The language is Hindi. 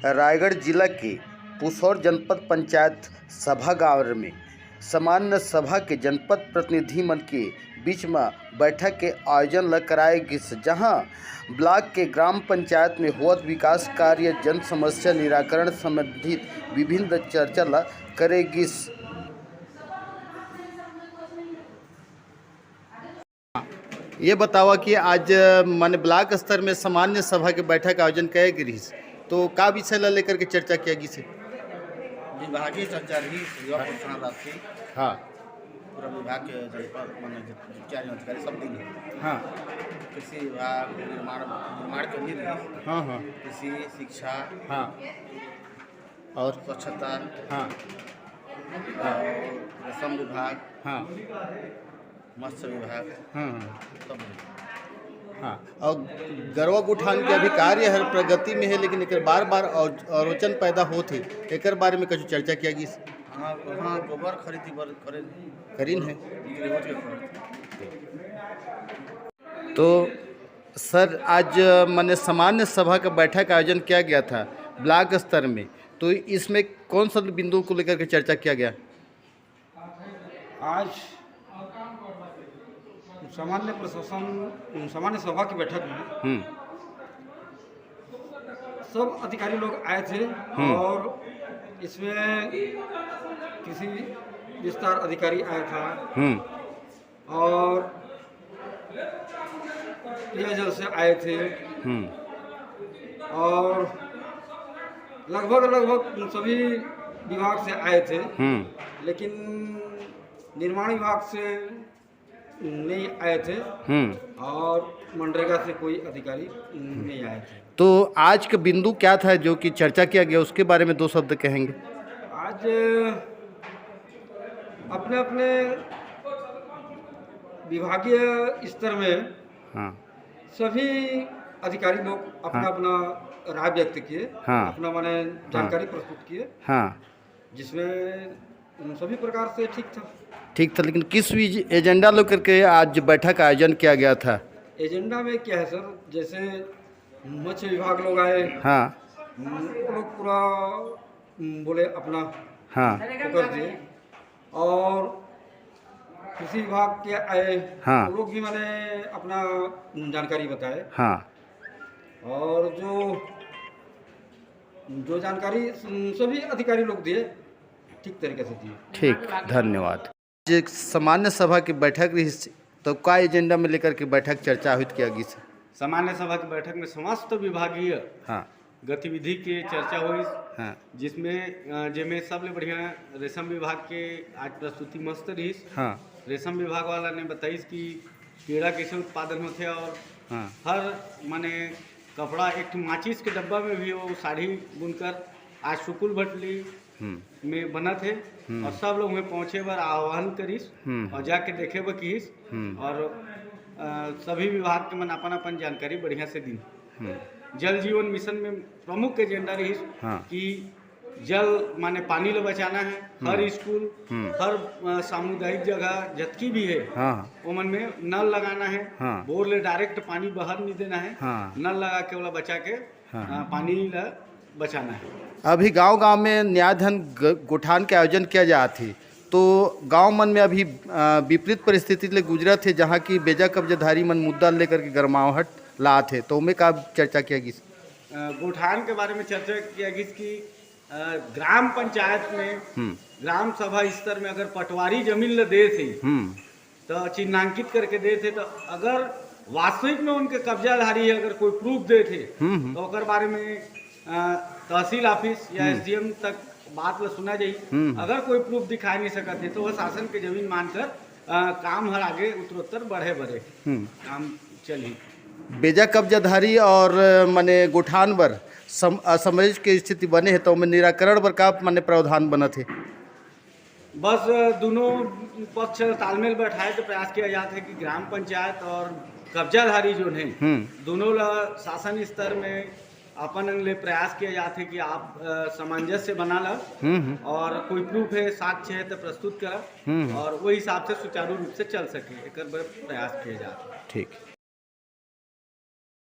रायगढ़ जिला के पुसौर जनपद पंचायत सभागार में सामान्य सभा के जनपद प्रतिनिधि मन के बीच में बैठक के आयोजन ल कराए गिस, जहां ब्लॉक के ग्राम पंचायत में होवत विकास कार्य, जन समस्या निराकरण संबंधित विभिन्न चर्चा ल करे गिस। ये बतावा कि आज माने ब्लॉक स्तर में सामान्य सभा के बैठक का आयोजन किया गिस, तो का विषय ला लेकर के चर्चा किया गिस? विभागीय चर्चा रही युवा प्रोत्साहन राशि। हाँ, पूरा विभाग के जनपद माने जिला अधिकारी सब दिन है। हाँ, कृषि विभाग, निर्माण के भी रही। हाँ, हाँ, कृषि, शिक्षा, हाँ, और स्वच्छता, हाँ, और रेशम विभाग, हाँ, मत्स्य विभाग, हाँ, सब रही। हाँ। और गरवा गुठान के अभी कार्य हर प्रगति में है, लेकिन एक बार बार आलोचन पैदा होते, एक बारे में कुछ चर्चा किया गई? हाँ, गोबर खरीदी करीन है। रोज के तो सर, आज मैंने सामान्य सभा का बैठक का आयोजन किया गया था ब्लॉक स्तर में, तो इसमें कौन सा बिंदु को लेकर के चर्चा किया गया? आज सामान्य सभा की बैठक में सब अधिकारी लोग आए थे और इसमें किसी विस्तार अधिकारी आया था और पेयजल से आए थे और लगभग सभी विभाग से आए थे, लेकिन निर्माण विभाग से नहीं आए थे और मनरेगा से कोई अधिकारी नहीं आए थे। तो आज का बिंदु क्या था जो कि चर्चा किया गया, उसके बारे में दो शब्द कहेंगे? आज अपने अपने विभागीय स्तर में हाँ, सभी अधिकारी लोग अपना अपना राय व्यक्त किए, अपना माने जानकारी प्रस्तुत किए, जिसमें सभी प्रकार से ठीक था। लेकिन किस एजेंडा लेकर के आज बैठक का आयोजन किया गया था? एजेंडा में क्या है सर, जैसे मत्स्य विभाग लोग आए, वो लोग पूरा बोले अपना फोकस दिए, और कृषि विभाग के आए, वो लोग भी मैंने अपना जानकारी बताए, और जो जानकारी सभी अधिकारी लोग दिए ठीक तरीके से दिए। ठीक, धन्यवाद। जो सामान्य सभा की बैठक रही, तो का एजेंडा में लेकर के बैठक चर्चा हुई किया गई? सामान्य सभा की बैठक में समस्त विभागीय गतिविधि के चर्चा हुई, जिसमें सबले बढ़िया रेशम विभाग के आज प्रस्तुति मस्त रही। रेशम विभाग वाला ने बताइस कि कीड़ा कैसे उत्पादन होते, और हर माने कपड़ा एक माचिस के डब्बा में भी वो साड़ी बुनकर आज सुकुल भटली में बना थे, और सब लोग में पहुँचे बार आह्वान करीस और जाके देखे बर कीस, और सभी विभाग के मन अपन जानकारी बढ़िया से दी। जल जीवन मिशन में प्रमुख एजेंडा रही कि जल माने पानी ले बचाना है, हर स्कूल, हर सामुदायिक जगह जतकी भी है उमन में नल लगाना है, बोर ले डायरेक्ट पानी बाहर नहीं देना है, नल लगा के वाला बचा के पानी ला बचाना है। अभी गांव-गांव में न्याय धन गुठान के आयोजन किया जाते, तो गांव मन में अभी विपरीत परिस्थिति ले गुजरा थे, जहां की बेजा कब्जाधारी मन मुद्दा लेकर के गरमाहट लाते, तो उनमें का चर्चा किया गई? गुठान के बारे में चर्चा किया गई कि ग्राम पंचायत में ग्राम सभा स्तर में अगर पटवारी जमीन ले दे थे तो चिन्हांकित करके दे थे, तो अगर वास्तविक में उनके कब्जाधारी है, अगर कोई प्रूफ दे थे तो उनके बारे में तहसील ऑफिस या एसडीएम तक बात ला सुना जाई। अगर कोई प्रूफ दिखा नहीं सकते थे तो वह शासन के जमीन मानकर काम हर आगे उत्तरोत्तर बढ़े काम चली। बेजा कब्जाधारी और माने गुठान बर असमंजस की स्थिति बने है, तो उनमें निराकरण बर का माने प्रावधान बना थे? बस दोनों पक्ष तालमेल बैठाए तो प्रयास किया जाता है कि ग्राम पंचायत और कब्जाधारी जो है दोनों शासन स्तर में अपन ले प्रयास किया जाते कि आप सामंजस्य बना ला, और कोई प्रूफ है, साक्ष्य है तो प्रस्तुत करा, और वही हिसाब से सुचारू रूप से चल सके, एक प्रयास किया जाता है। ठीक।